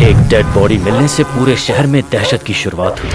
एक dead body मिलने से पूरे शहर में दहशत की शुरुआत हुई।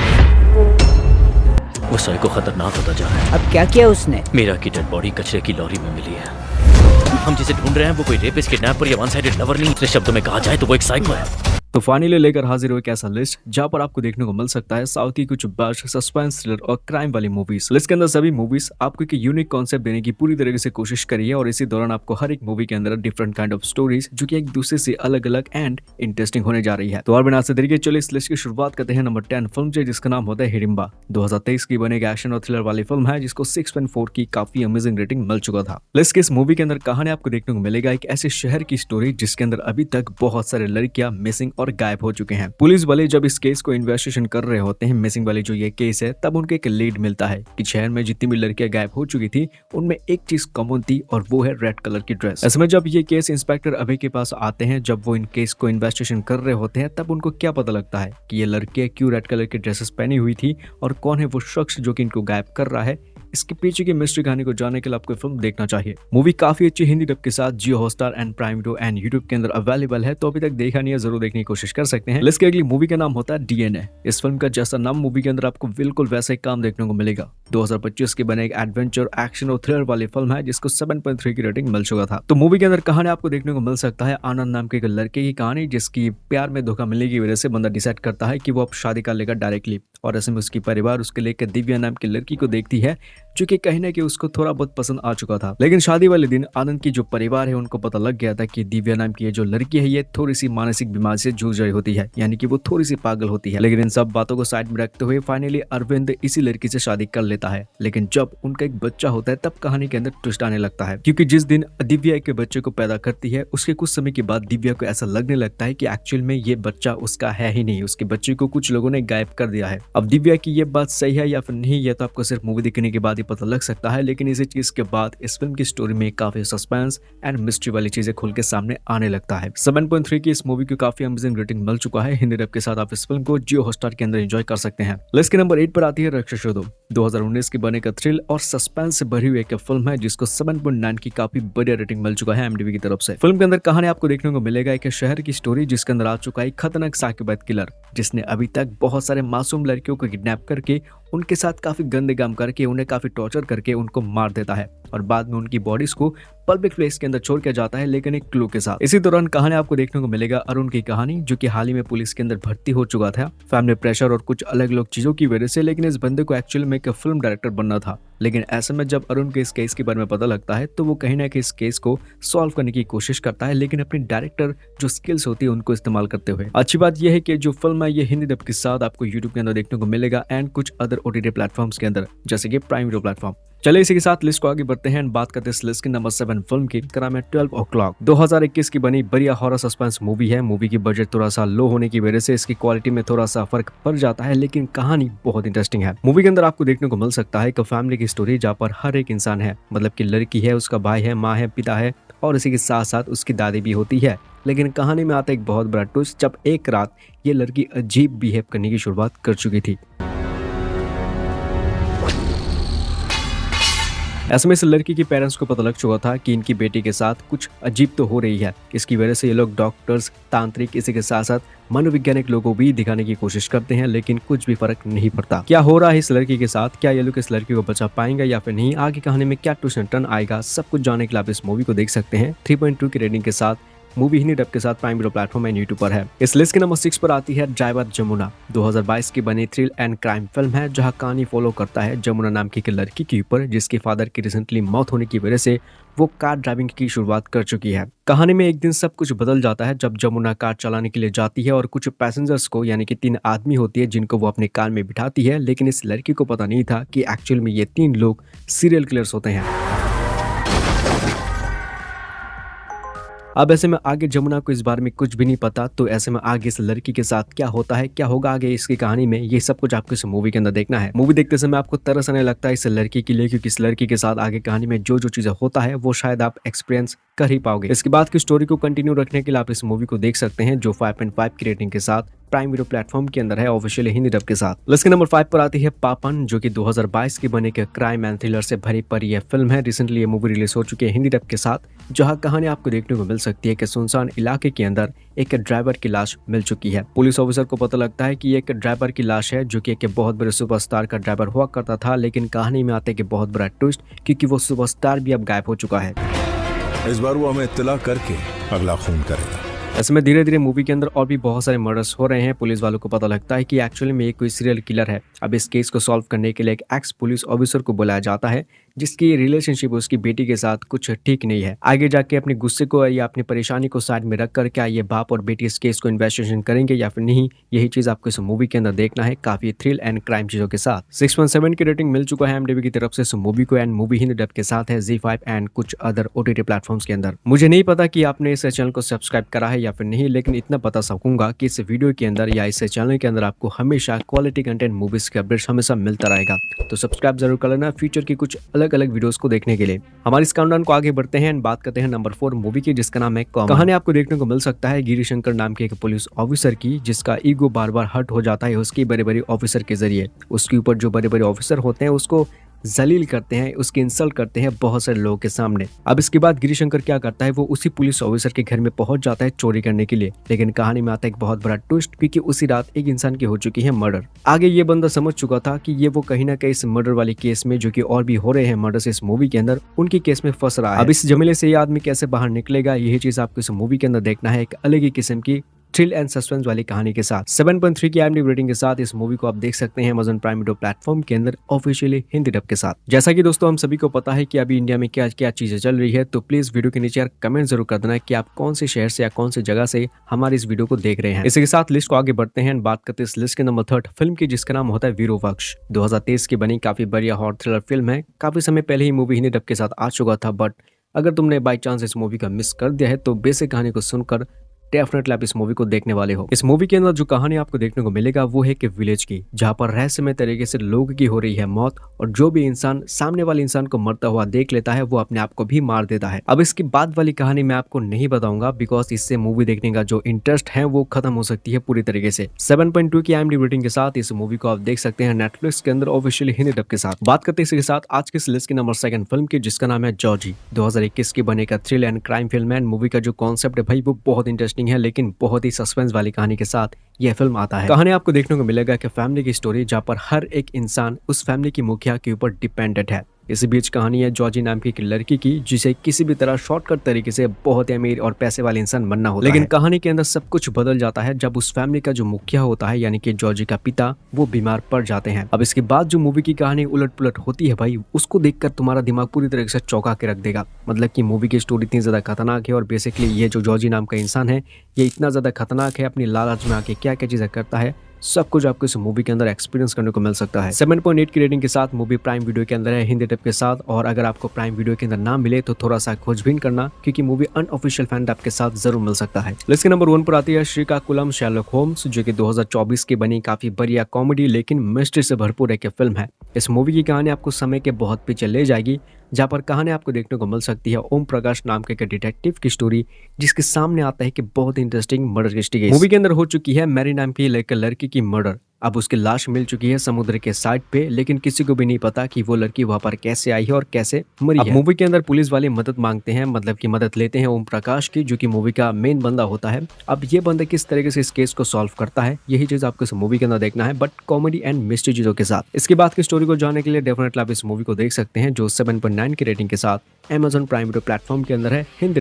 वो साइको खतरनाक होता जा रहा है। अब क्या किया उसने? मीरा की डेड बॉडी कचरे की लॉरी में मिली है। हम जिसे ढूंढ रहे हैं वो कोई रेपिस्ट, किडनैपर या वन साइडेड लवर नहीं। दूसरे शब्दों में कहा जाए तो वो एक साइको है। तो फाइनली लेकर हाजिर हुए एक ऐसा लिस्ट जहां पर आपको देखने को मिल सकता है साउथ की कुछ बेस्ट सस्पेंस थ्रिलर और क्राइम वाली मूवीज। लिस्ट के अंदर सभी मूवीज आपको एक यूनिक कॉन्सेप्ट देने की पूरी तरीके से कोशिश करी है और इसी दौरान आपको हर एक मूवी के अंदर डिफरेंट काइंड ऑफ स्टोरीज जो कि एक दूसरे से अलग अलग एंड इंटरेस्टिंग होने जा रही है। तो और बिना से देरी के चलिए इस लिस्ट की शुरुआत करते हैं नंबर 10 फिल्म से, जिसका नाम होता है हिडिंबा। 2023 की बनी एक एक्शन और थ्रिलर वाली फिल्म है जिसको 6.4 की काफी अमेजिंग रेटिंग मिल चुका था। लिस्ट के इस मूवी के अंदर कहानी आपको देखने को मिलेगा एक ऐसे शहर की स्टोरी जिसके अंदर अभी तक बहुत सारे लड़कियां मिसिंग और गायब हो चुके हैं। पुलिस वाले जब इस केस को इन्वेस्टिगेशन कर रहे होते हैं, मिसिंग वाली जो ये केस है, तब उनके एक लीड मिलता है कि शहर में जितनी भी लड़कियां गायब हो चुकी थी उनमें एक चीज कॉमन थी और वो है रेड कलर की ड्रेस। ऐसे में जब ये केस इंस्पेक्टर अभय के पास आते हैं, जब वो इन केस को इन्वेस्टिगेशन कर रहे होते हैं, तब उनको क्या पता लगता है कि ये लड़कियां क्यों रेड कलर की ड्रेसेस पहनी हुई थी और कौन है वो शख्स जो कि इनको गायब कर रहा है। इसके पीछे की मिस्ट्री कहानी को जानने के लिए आपको फिल्म देखना चाहिए। मूवी काफी अच्छी हिंदी डब के साथ Jio Hotstar and Prime Video and YouTube के अंदर अवेलेबल है, तो अभी तक देखा नहीं है जरूर देखने की कोशिश कर सकते हैं। लिस्ट की अगली मूवी का नाम होता है डीएनए। इस फिल्म का जैसा नाम मूवी के अंदर आपको बिल्कुल वैसा ही काम देखने को मिलेगा। 2025 की बने एक एडवेंचर एक्शन और थ्रिलर वाली फिल्म है जिसको 7.3 की रेटिंग मिल चुका था। तो मूवी के अंदर कहानी आपको देखने को मिल सकता है आनंद नाम के एक लड़के की कहानी, जिसकी प्यार में धोखा मिलने की वजह से बंदा डिसाइड करता है कि वो अब शादी कर लेगा डायरेक्टली, और ऐसे में उसकी परिवार उसके लेकर दिव्या नाम की लड़की को देखती है जो कि कहीं ना कहीं उसको थोड़ा बहुत पसंद आ चुका था। लेकिन शादी वाले दिन आनंद की जो परिवार है उनको पता लग गया था कि दिव्या नाम की ये जो लड़की है ये थोड़ी सी मानसिक बीमारी से जूझ रही होती है, यानी कि वो थोड़ी सी पागल होती है। लेकिन इन सब बातों को साइड में रखते हुए फाइनली अरविंद इसी लड़की से शादी कर लेता है। लेकिन जब उनका एक बच्चा होता है तब कहानी के अंदर ट्विस्ट आने लगता है, क्योंकि जिस दिन दिव्या एक बच्चे को पैदा करती है उसके कुछ समय के बाद दिव्या को ऐसा लगने लगता है कि एक्चुअल में ये बच्चा उसका है ही नहीं, उसके बच्चे को कुछ लोगों ने गायब कर दिया है। अब दिव्या की ये बात सही है या फिर नहीं, यह तो आपको सिर्फ मूवी देखने के बाद ही पता लग सकता है। लेकिन इसी चीज के बाद इस फिल्म की स्टोरी में काफी सस्पेंस एंड मिस्ट्री वाली चीजें खुल के सामने आने लगता है। 7.3 की इस मूवी को काफी अमेजिंग रेटिंग मिल चुका है। हिंदी डब के साथ आप इस फिल्म को जियो हॉटस्टार के अंदर एंजॉय कर सकते हैं। लिस्ट के नंबर 8 पर आती है राक्षस 2। 2019 की बने का थ्रिल और सस्पेंस से भरी हुई एक फिल्म है जिसको 7.9 की काफी बढ़िया रेटिंग मिल चुका है एमडीबी की तरफ से। फिल्म के अंदर कहानी आपको देखने को मिलेगा एक शहर की स्टोरी जिसके अंदर आ चुका है खतरनाक साइकोपैथ किलर, जिसने अभी तक बहुत सारे मासूम लड़कियों को किडनैप करके उनके साथ काफी गंदे काम करके उन्हें काफी टॉर्चर करके उनको मार देता है और बाद में उनकी बॉडीज को पब्लिक प्लेस के अंदर छोड़ के जाता है, लेकिन एक क्लू के साथ। इसी दौरान कहानी आपको देखने को मिलेगा अरुण की कहानी, जो कि हाल ही में पुलिस के अंदर भर्ती हो चुका था फैमिली प्रेशर और कुछ अलग अलग चीजों की वजह से। लेकिन इस बंदे को एक्चुअली में एक फिल्म डायरेक्टर बनना था। लेकिन ऐसे में जब अरुण के इस केस के बारे में पता लगता है तो वो कहीं ना कहीं इस केस को सॉल्व करने की कोशिश करता है, लेकिन अपनी डायरेक्टर जो स्किल्स होती है उनको इस्तेमाल करते हुए। अच्छी बात यह है कि जो फिल्म है ये हिंदी डब के साथ आपको यूट्यूब के अंदर देखने को मिलेगा एंड कुछ अदर ओटीटी प्लेटफॉर्म्स के अंदर, जैसे कि प्राइम वीडियो प्लेटफॉर्म। चलिए इसी के साथ लिस्ट को आगे बढ़ते हैं। बात करते हैं इस लिस्ट की नंबर 7 फिल्म की, नाम है 12 o'clock। 2021 की बनी बढ़िया हॉरर सस्पेंस मूवी है। मूवी की बजट थोड़ा सा लो होने की वजह से इसकी क्वालिटी में थोड़ा सा फर्क पड़ जाता है, लेकिन कहानी बहुत इंटरेस्टिंग है। मूवी के अंदर आपको देखने को मिल सकता है एक फैमिली की स्टोरी जहाँ पर हर एक इंसान है, मतलब कि लड़की है, उसका भाई है, माँ है, पिता है और इसी के साथ साथ उसकी दादी भी होती है। लेकिन कहानी में आता एक बहुत बड़ा ट्विस्ट जब एक रात ये लड़की अजीब बिहेव करने की शुरुआत कर चुकी थी। ऐसे में इस लड़की की पेरेंट्स को पता लग चुका था कि इनकी बेटी के साथ कुछ अजीब तो हो रही है। इसकी वजह से ये लोग डॉक्टर्स, तांत्रिक, इसी के साथ साथ मनोवैज्ञानिक लोगों को भी दिखाने की कोशिश करते हैं, लेकिन कुछ भी फर्क नहीं पड़ता। क्या हो रहा है इस लड़की के साथ, क्या ये लोग इस लड़की को बचा पाएंगे या फिर नहीं, आगे कहानी में क्या ट्विस्ट एंड टर्न आएगा, सब कुछ जानने के लिए आप इस मूवी को देख सकते हैं। 3.2 की रेटिंग के साथ मूवी हिंदी डब के साथ prime video platform and YouTube पर है। इस लिस्ट के नंबर 6 पर आती है ड्राइवर जमुना। 2022 की बनी थ्रिल एंड क्राइम फिल्म है जहां कहानी फॉलो करता है जमुना नाम की एक लड़की के ऊपर जिसके फादर की रिसेंटली मौत होने की वजह से वो कार ड्राइविंग की शुरुआत कर चुकी है। कहानी में एक दिन सब कुछ बदल जाता है जब जमुना कार चलाने के लिए जाती है और कुछ पैसेंजर्स को, यानी कि 3 आदमी होती है जिनको वो अपने कार में बिठाती है। लेकिन इस लड़की को पता नहीं था कि एक्चुअल में ये 3 लोग सीरियल किलर्स होते हैं। अब ऐसे में आगे जमुना को इस बारे में कुछ भी नहीं पता, तो ऐसे में आगे इस लड़की के साथ क्या होता है, क्या होगा आगे इसकी कहानी में, ये सब कुछ आपको इस मूवी के अंदर देखना है। मूवी देखते समय आपको तरस आने लगता है इस लड़की के लिए, क्योंकि इस लड़की के साथ आगे कहानी में जो जो चीजें होता है वो शायद आप एक्सपीरियंस कर ही पाओगे। इसके बाद की स्टोरी को कंटिन्यू रखने के लिए आप इस मूवी को देख सकते हैं, जो 5.5 की रेटिंग के साथ प्राइम वीडियो प्लेटफॉर्म के अंदर है ऑफिशियली हिंदी डब के साथ। लिस्ट के नंबर 5 पर आती है पापन, जो कि 2022 की बने के क्राइम एंड थ्रिलर से भरी पड़ी यह फिल्म है। रिसेंटली ये मूवी रिलीज हो चुकी है हिंदी डब के साथ, जहां कहानी आपको देखने को मिल सकती है कि सुनसान इलाके के अंदर एक ड्राइवर की लाश मिल चुकी है। पुलिस ऑफिसर को पता लगता है कि एक ड्राइवर की लाश है, जो कि एक बहुत बड़े सुपरस्टार का ड्राइवर हुआ करता था, लेकिन कहानी में आते कि बहुत बड़ा ट्विस्ट, क्योंकि वो सुपरस्टार भी अब गायब हो चुका है। इस बार वो हमें इत्तला करके अगला खून करेगा। ऐसे में धीरे धीरे मूवी के अंदर और भी बहुत सारे मर्डर्स हो रहे हैं। पुलिस वालों को पता लगता है कि एक्चुअली में ये कोई सीरियल किलर है। अब इस केस को सॉल्व करने के लिए एक एक्स पुलिस ऑफिसर को बुलाया जाता है, जिसकी रिलेशनशिप उसकी बेटी के साथ कुछ ठीक नहीं है। आगे जाके अपने गुस्से को या अपनी परेशानी को साइड में रख कर क्या ये बाप और बेटी इस केस को इन्वेस्टिगेशन करेंगे या फिर नहीं, यही चीज आपको इस मूवी के अंदर देखना है, काफी थ्रिल एंड क्राइम चीजों के साथ। 6.7 की रेटिंग मिल चुका है IMDb की तरफ से इस मूवी को, एंड मूवी हिंदी डब के साथ है ZEE5 एंड कुछ अदर OTT प्लेटफॉर्म्स के अंदर। मुझे नहीं पता कि आपने इस चैनल को सब्सक्राइब करा है या फिर नहीं, लेकिन इतना बता सकूंगा कि इस वीडियो के अंदर या इस चैनल के अंदर आपको हमेशा क्वालिटी कंटेंट मूवीज के अपडेट्स हमेशा मिलता रहेगा, तो सब्सक्राइब जरूर कर लेना फ्यूचर की कुछ अलग अलग वीडियोस को देखने के लिए। हमारे इस काउंटडाउन को आगे बढ़ते हैं एंड बात करते हैं नंबर 4 मूवी की, जिसका नाम है कॉमन। कहानी आपको देखने को मिल सकता है गिरी शंकर नाम के एक पुलिस ऑफिसर की, जिसका ईगो बार बार हर्ट हो जाता है उसकी बड़े बड़े ऑफिसर के जरिए। उसके ऊपर जो बड़े बड़े ऑफिसर होते हैं उसको जलील करते हैं, उसकी इंसल्ट करते हैं बहुत सारे लोगों के सामने। अब इसके बाद गिरिशंकर क्या करता है, वो उसी पुलिस ऑफिसर के घर में पहुंच जाता है चोरी करने के लिए, लेकिन कहानी में आता है एक बहुत बड़ा ट्विस्ट, क्योंकि उसी रात एक इंसान की हो चुकी है मर्डर। आगे ये बंदा समझ चुका था कि ये वो कहीं ना कहीं इस मर्डर वाली केस में, जो कि और भी हो रहे हैं मर्डर इस मूवी के अंदर, उनकी केस में फंस रहा है। अब इस जमेले से ये आदमी कैसे बाहर निकलेगा, यही चीज आपको इस मूवी के अंदर देखना है, एक अलग ही किस्म की थ्रिल एंड सस्पेंस वाली कहानी के साथ। 7.3 की IMDb रेटिंग के साथ इस मूवी को आप देख सकते हैं Amazon प्राइम वीडियो प्लेटफॉर्म के अंदर ऑफिशियली हिंदी डब के साथ। जैसा कि दोस्तों हम सभी को पता है कि अभी इंडिया में क्या क्या चीजें चल रही है, तो प्लीज वीडियो के नीचे यार कमेंट जरूर कर देना कि आप कौन से शहर से या कौन सी जगह से हमारे इस वीडियो को देख रहे हैं। इसी के साथ लिस्ट को आगे बढ़ते हैं, बात करते हैं इस लिस्ट के नंबर 3 फिल्म की, जिसका नाम होता है वीरोवक्ष। 2023 की बनी काफी बढ़िया हॉरर थ्रिलर फिल्म है। काफी समय पहले ही मूवी हिंदी डब के साथ आ चुका था, बट अगर तुमने बाई चांस इस मूवी का मिस कर दिया है तो बेसिक कहानी को सुनकर डेफिनेटली आप इस मूवी को देखने वाले हो। इस मूवी के अंदर जो कहानी आपको देखने को मिलेगा वो है कि विलेज की, जहाँ पर रहस्यमय तरीके से लोगों की हो रही है मौत, और जो भी इंसान सामने वाले इंसान को मरता हुआ देख लेता है वो अपने आप को भी मार देता है। अब इसकी बाद वाली कहानी मैं आपको नहीं बताऊंगा, बिकॉज इससे मूवी देखने का जो इंटरेस्ट है वो खत्म हो सकती है पूरी तरीके से। 7.2 की IMDb रेटिंग के साथ इस मूवी को आप देख सकते हैं नेटफ्लिक्स के अंदर ऑफिशियली हिंदी डब के साथ। बात करते हैं इसके साथ आज की लिस्ट की नंबर 2 फिल्म की, जिसका नाम है जॉर्जी। 2021 की बने का थ्रिल एंड क्राइम फिल्म है। मूवी का जो कॉन्सेप्ट है भाई वो बहुत इंटरेस्टिंग है, लेकिन बहुत ही सस्पेंस वाली कहानी के साथ यह फिल्म आता है। कहानी आपको देखने को मिलेगा कि फैमिली की स्टोरी, जहाँ पर हर एक इंसान उस फैमिली की मुखिया के ऊपर डिपेंडेंट है। इसी बीच कहानी है जॉर्जी नाम की एक लड़की की, जिसे किसी भी तरह शॉर्टकट तरीके से बहुत ही अमीर और पैसे वाले इंसान बनना होता है। लेकिन कहानी के अंदर सब कुछ बदल जाता है जब उस फैमिली का जो मुखिया होता है, यानी कि जॉर्जी का पिता, वो बीमार पड़ जाते हैं। अब इसके बाद जो मूवी की कहानी उलट पुलट होती है भाई, उसको देखकर तुम्हारा दिमाग पूरी तरीके से चौंका के रख देगा। मतलब कि मूवी की स्टोरी इतनी ज्यादा खतरनाक है, और बेसिकली ये जो जॉर्जी नाम का इंसान है ये इतना ज्यादा खतरनाक है, अपनी लालच में आके क्या क्या चीजें करता है, सब कुछ आपको इस मूवी के अंदर एक्सपीरियंस करने को मिल सकता है। 7.8 की रेटिंग के साथ मूवी प्राइम वीडियो के अंदर है हिंदी डब के साथ, और अगर आपको प्राइम वीडियो के अंदर ना मिले तो थोड़ा सा खोजबीन करना, क्योंकि मूवी अनऑफिशियल फैन डब के साथ जरूर मिल सकता है। लिस्ट के नंबर 1 पर आती है श्रीकाकुलम शेरलॉक होम्स, जो कि 2024 की बनी काफी बढ़िया कॉमेडी लेकिन मिस्ट्री से भरपूर एक फिल्म है। इस मूवी की कहानी आपको समय के बहुत पीछे ले जाएगी, जहाँ पर कहानी आपको देखने को मिल सकती है ओम प्रकाश नाम के डिटेक्टिव की स्टोरी, जिसके सामने आता है कि बहुत इंटरेस्टिंग मर्डर केस मूवी के अंदर हो चुकी है। मैरी नाम की लड़की की मर्डर। अब उसकी लाश मिल चुकी है समुद्र के साइड पे, लेकिन किसी को भी नहीं पता कि वो लड़की वहां पर कैसे आई है और कैसे मरी है। मूवी के अंदर पुलिस वाले मदद मांगते हैं, मतलब कि मदद लेते हैं ओम प्रकाश की, जो कि मूवी का मेन बंदा होता है। अब ये बंदा किस तरीके से इस केस को सॉल्व करता है, यही चीज आपको इस मूवी के अंदर देखना है, बट कॉमेडी एंड मिस्ट्री चीजों के साथ। इसके बाद की स्टोरी को जानने के लिए डेफिनेटली आप इस मूवी को देख सकते हैं, जो 7.9 की रेटिंग के साथ Amazon प्राइम वीडियो प्लेटफॉर्म के अंदर है हिंदी